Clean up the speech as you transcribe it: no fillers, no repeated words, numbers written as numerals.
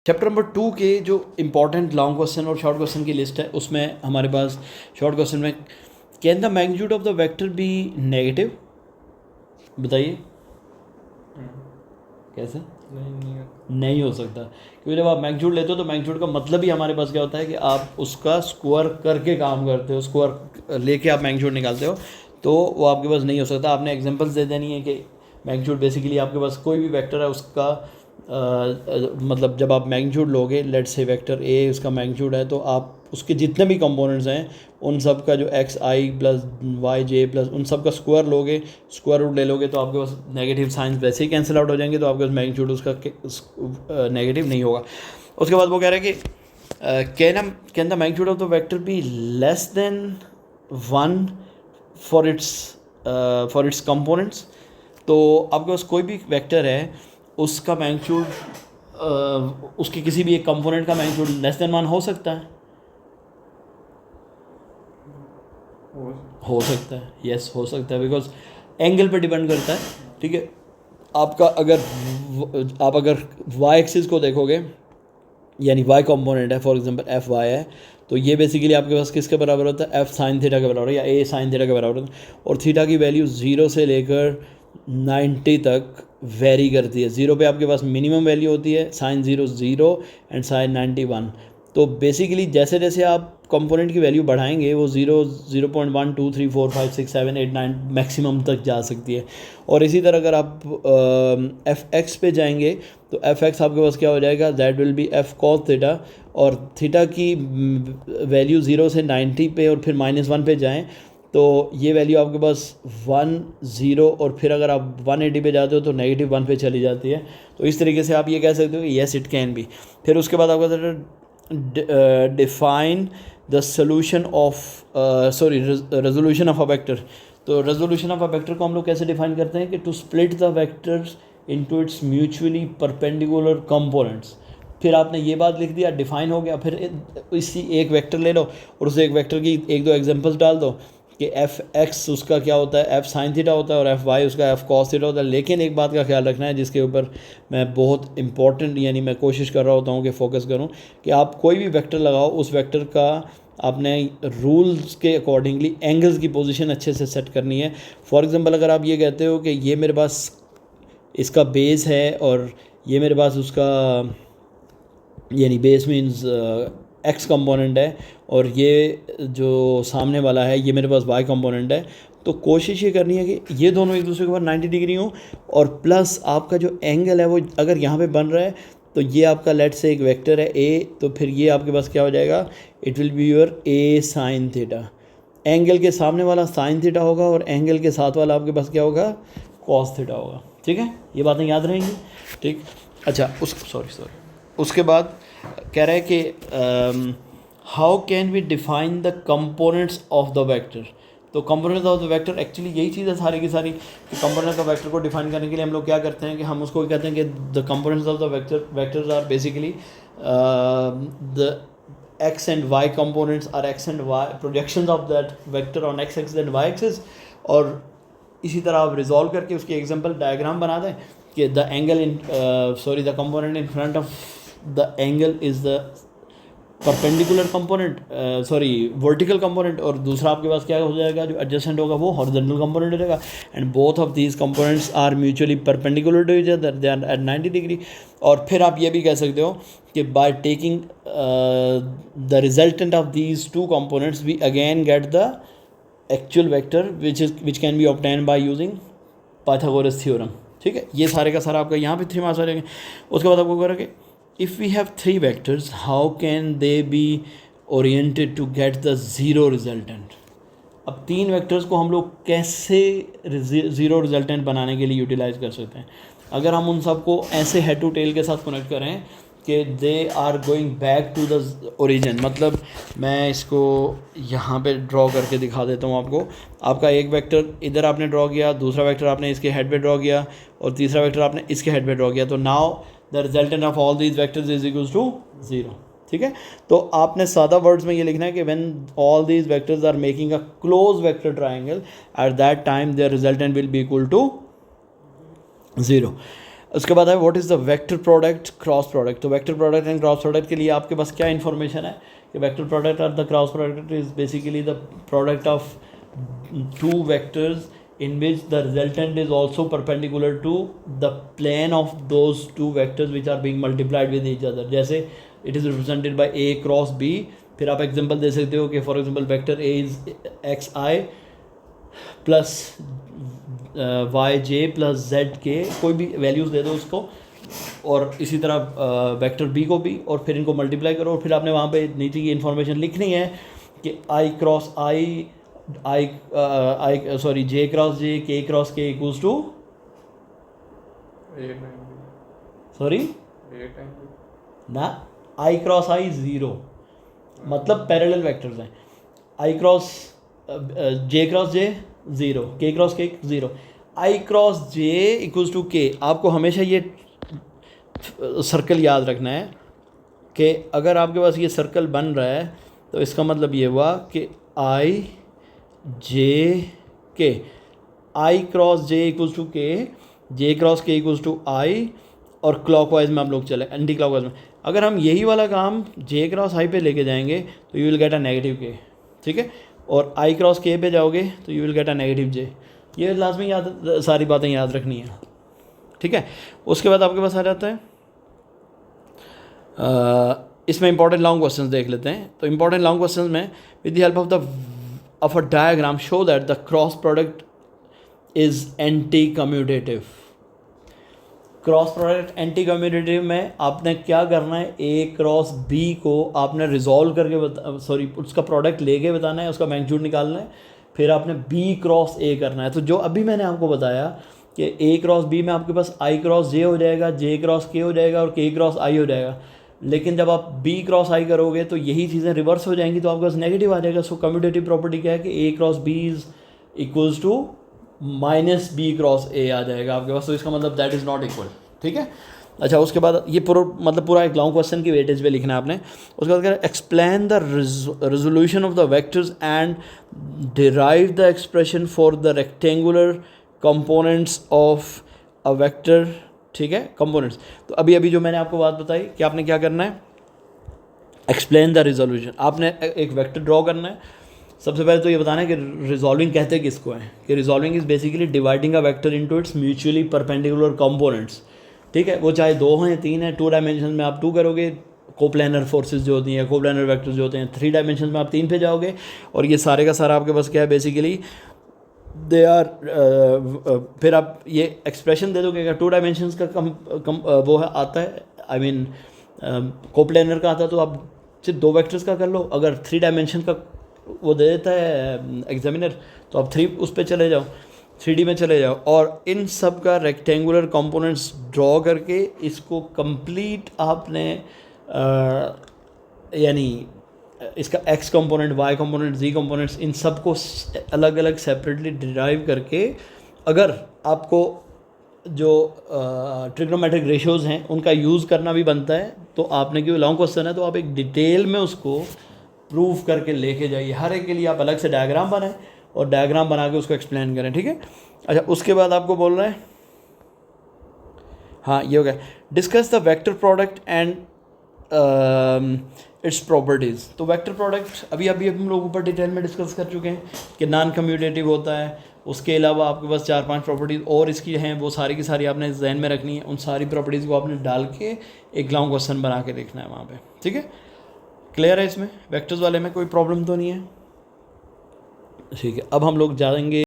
Chapter number 2 के जो important long question और शॉर्ट क्वेश्चन की लिस्ट है उसमें हमारे पास शॉर्ट क्वेश्चन में can the magnitude of the vector b negative, बताइए कैसे? नहीं हो सकता, क्योंकि जब आप मैग्नीट्यूड लेते हो तो मैग्नीट्यूड का मतलब ही हमारे पास क्या होता है कि आप उसका स्क्वायर करके काम करते हो, स्क्वायर लेके आप मैग्नीट्यूड निकालते हो, तो वो आपके पास नहीं हो सकता। आपने एग्जांपल्स दे देनी है कि मैग्नीट्यूड बेसिकली आपके पास कोई भी वेक्टर है उसका मतलब जब आप मैग्नीट्यूड लोगे, लेट्स से वेक्टर ए उसका मैग्नीट्यूड है, तो आप उसके जितने भी कंपोनेंट्स हैं उन सब का जो एक्स आई प्लस वाई जे प्लस उन सब का स्क्वायर लोगे, स्क्वायर रूट ले लोगे, तो आपके पास नेगेटिव साइंस वैसे ही कैंसिल आउट हो जाएंगे, तो आपके पास मैग्नीट्यूड उसका नेगेटिव नहीं होगा। उसके बाद वो कह रहे हैं कि can the magnitude of the vector be less than 1 for its components. तो आपके पास कोई भी वेक्टर है उसका मैग्नीट्यूड उसके किसी भी एक कंपोनेंट का मैग्नीट्यूड लेस देन 1 हो सकता है? हो सकता है, यस हो सकता है, बिकॉज एंगल पर डिपेंड करता है। ठीक है, आपका अगर वाई एक्सिस को देखोगे, यानी वाई कंपोनेंट है, फॉर एग्जांपल एफ वाई है, तो ये बेसिकली आपके पास किसके बराबर होता है? एफ साइन थीटा के बराबर या ए साइन थीटा के बराबर होता है। और थीटा की वैल्यू 0 से लेकर 90 तक वेरी करती है। 0 पे आपके पास मिनिमम वैल्यू होती है, साइन 0 0 एंड साइन 90 1। तो बेसिकली जैसे जैसे आप कंपोनेंट की वैल्यू बढ़ाएंगे वो 0.1 2 3 4 5 6 7 8 9 मैक्सिमम तक जा सकती है। और इसी तरह अगर आप एफ एक्स पे जाएंगे तो एफ एक्स आपके पास क्या हो जाएगा? That will be F cos theta, और थीटा की वैल्यू 0 से 90 पे और फिर -1 पे जाएं तो ये वैल्यू आपके पास 1 0 और फिर अगर आप 180 पे जाते हो तो -1 पे चली जाती है। तो इस तरीके से आप ये कह सकते हो कि येस इट कैन बी। फिर उसके बाद आपका define the solution of resolution of a vector. तो रेजोल्यूशन ऑफ अ वेक्टर को हम लोग कैसे डिफाइन करते हैं कि to split the vectors into its mutually perpendicular components. फिर आपने ये बात लिख दिया, डिफाइन हो गया। फिर इसी एक वेक्टर ले लो और उस एक वेक्टर की एक दो एग्जांपल्स डाल दो कि एफ एक्स उसका क्या होता है? एफ साइन थीटा होता है, और एफ वाई उसका एफ कॉस थीटा होता है। लेकिन एक बात का ख्याल रखना है जिसके ऊपर मैं बहुत इंपॉर्टेंट यानी मैं कोशिश कर रहा होता हूँ कि फोकस करूँ, कि आप कोई भी वेक्टर लगाओ उस वेक्टर का आपने रूल्स के अकॉर्डिंगली एंगल्स की पोजीशन अच्छे से सेट करनी है। फॉर एग्जांपल अगर आप ये कहते हो कि ये मेरे पास इसका बेस है और ये मेरे पास उसका यानी बेस मीन्स एक्स कंपोनेंट है और ये जो सामने वाला है ये मेरे पास वाई कंपोनेंट है, तो कोशिश ये करनी है कि ये दोनों एक दूसरे के ऊपर 90 डिग्री हो, और प्लस आपका जो एंगल है वो अगर यहाँ पे बन रहा है तो ये आपका लेट से एक वेक्टर है ए, तो फिर ये आपके पास क्या हो जाएगा? It will be your A sine theta. Angle के सामने वाला साइन थीटा होगा और एंगल के साथ वाला आपके पास क्या होगा? कॉस थीटा होगा। ठीक है, ये बातें याद रहेंगी। ठीक, अच्छा उसके बाद कह रहा है कि how can we define the components of the vector. तो components of the vector actually यही चीज़ है सारी की सारी, कि कंपोनेंट्स ऑफ वेक्टर को डिफाइन करने के लिए हम लोग क्या करते हैं कि हम उसको कहते हैं कि the components of the vectors are basically the x and y components are x and y projections of that vector on x axis and y axis। और इसी तरह आप रिजॉल्व करके उसकी एग्जांपल डायग्राम बना दें कि the angle in the component in front of the angle is the perpendicular component vertical component, और दूसरा आपके पास क्या हो जाएगा? जो एडजेसेंट होगा वो हॉरिजॉन्टल कंपोनेंट हो जाएगा। And both of these components are mutually perpendicular to each other, they are at 90 degree. और फिर आप ये भी कह सकते हो कि by taking the resultant of these two components we again get the actual vector which can be obtain by using Pythagoras theorem. ठीक है, ये सारे का सारा आपका यहाँ पे 3 मार्क्स आ जाएंगे। उसके बाद आपको करेंगे if we have 3 vectors how can they be oriented to get the zero resultant। अब 3 वेक्टर्स को हम लोग कैसे ज़ीरो रिजल्टेंट बनाने के लिए यूटिलाइज कर सकते हैं? अगर हम उन सबको ऐसे हेड टू टेल के साथ कनेक्ट करें कि they are going back to the origin, मतलब मैं इसको यहाँ पे ड्रॉ करके दिखा देता हूँ आपको। आपका एक वेक्टर इधर आपने ड्रॉ किया, दूसरा वेक्टर आपने इसके हेड पे ड्रॉ किया, और तीसरा वेक्टर आपने इसके हेड पे ड्रॉ किया, तो now the resultant of all these vectors is equals to 0। ठीक है, तो आपने सादा वर्ड्स में ये लिखना है कि when all these vectors are making a close vector triangle at that time their resultant will be equal to 0। उसके बाद है what is the vector product cross product. तो vector product and cross product के लिए आपके पास क्या information है कि वेक्टर प्रोडक्ट और the cross product is basically the product of two vectors in which the resultant is also perpendicular to the plane of those two vectors which are being multiplied with each other। जैसे it is represented by a cross b, फिर आप example दे सकते हो कि for example vector a is xi plus yj plus zk, कोई भी values दे दो उसको, और इसी तरह वेक्टर b को भी, और फिर इनको मल्टीप्लाई करो, और फिर आपने वहाँ पे नीचे की इन्फॉर्मेशन लिखनी है कि i cross j cross j k cross k equals to ना i क्रॉस i 0, मतलब पैरेलल वेक्टर्स हैं। i cross j cross j 0, k cross k 0, i cross j equals to k। आपको हमेशा ये सर्कल याद रखना है कि अगर आपके पास ये सर्कल बन रहा है तो इसका मतलब ये हुआ कि i j k, i cross j equals to k, j cross k equals to i, और क्लॉकवाइज में हम लोग चले एंटी क्लॉकवाइज में। अगर हम यही वाला काम j क्रॉस i पे लेके जाएंगे तो you will get a negative k, ठीक है, और i क्रॉस k पे जाओगे तो you will get a negative j। ये लाजमी याद, सारी बातें याद रखनी है, ठीक है। उसके बाद आपके पास आ जाता है इसमें इंपॉर्टेंट लॉन्ग क्वेश्चंस देख लेते हैं। तो इंपॉर्टेंट लॉन्ग क्वेश्चंस में with the help of a diagram show that the cross product is anti commutative. Cross product anti commutative में आपने क्या करना है, ए क्रॉस बी को आपने रिजॉल्व करके उसका प्रोडक्ट लेके बताना है, उसका मैग्नीट्यूड निकालना है, फिर आपने बी क्रॉस ए करना है। तो जो अभी मैंने आपको बताया कि ए क्रॉस बी में आपके पास आई क्रॉस जे हो जाएगा, जे क्रॉस के हो जाएगा और के क्रॉस आई हो जाएगा, लेकिन जब आप बी क्रॉस आई करोगे तो यही चीज़ें रिवर्स हो जाएंगी, तो आपके पास नेगेटिव आ जाएगा। सो कम्यूटेटिव प्रॉपर्टी क्या है कि A cross B is equals to minus B cross A आ जाएगा आपके पास, तो इसका मतलब दैट इज़ नॉट इक्वल, ठीक है। अच्छा, उसके बाद ये पूरा एक लॉन्ग क्वेश्चन की वेटेज पे लिखना है आपने। उसके बाद क्या, explain the resolution of the vectors and derive the expression for the rectangular components of a vector, ठीक है, कंपोनेंट्स। तो अभी जो मैंने आपको बात बताई कि आपने क्या करना है, एक्सप्लेन द रिजोल्यूशन। आपने एक वेक्टर ड्रॉ करना है। सबसे पहले तो ये बताना है कि रिजॉल्विंग कहते हैं किसको है, कि resolving is basically dividing a vector into its mutually perpendicular components, ठीक है। वो चाहे 2 हैं 3 हैं, 2 डायमेंशन में आप 2 करोगे, कोप्लानर फोर्सेस जो होती हैं, कोप्लानर वेक्टर्स जो होते हैं 3 डायमेंशन में आप 3 पे जाओगे, और ये सारे का सारा आपके पास क्या है बेसिकली दे आर फिर आप ये एक्सप्रेशन दे दोगे। अगर 2 डायमेंशंस का वो है आता है, आई मीन कोप्लानर का आता है, तो आप सिर्फ 2 वेक्टर्स का कर लो। अगर 3 डायमेंशन का वो दे देता है एग्जामिनर तो आप 3 उस पर चले जाओ, 3D में चले जाओ, और इन सब का रेक्टेंगुलर कंपोनेंट्स ड्रॉ करके इसको कंप्लीट आपने यानी इसका x component, y component, z components, इन सब को अलग अलग सेपरेटली डिराइव करके, अगर आपको जो ट्रिग्नोमेट्रिक रेशियोज़ हैं उनका यूज़ करना भी बनता है, तो आपने क्यों लॉन्ग क्वेश्चन है तो आप एक डिटेल में उसको प्रूव करके लेके जाइए। हर एक के लिए आप अलग से डायग्राम बनाएं और डायग्राम बना के उसको एक्सप्लेन करें, ठीक है। अच्छा, उसके बाद आपको बोल रहे हैं, हाँ ये हो गया, discuss the vector product and it's properties. तो वेक्टर प्रोडक्ट अभी हम लोग ऊपर डिटेल में डिस्कस कर चुके हैं कि नॉन कम्यूटेटिव होता है। उसके अलावा आपके पास 4-5 प्रॉपर्टीज़ और इसकी हैं, वो सारी की सारी आपने जहन में रखनी है। उन सारी प्रॉपर्टीज़ को आपने डाल के एक लॉन्ग क्वेश्चन बना के लिखना है वहाँ पे, ठीक है। क्लियर है? इसमें वेक्टर्स वाले में कोई प्रॉब्लम तो नहीं है, ठीक है। अब हम लोग जाएंगे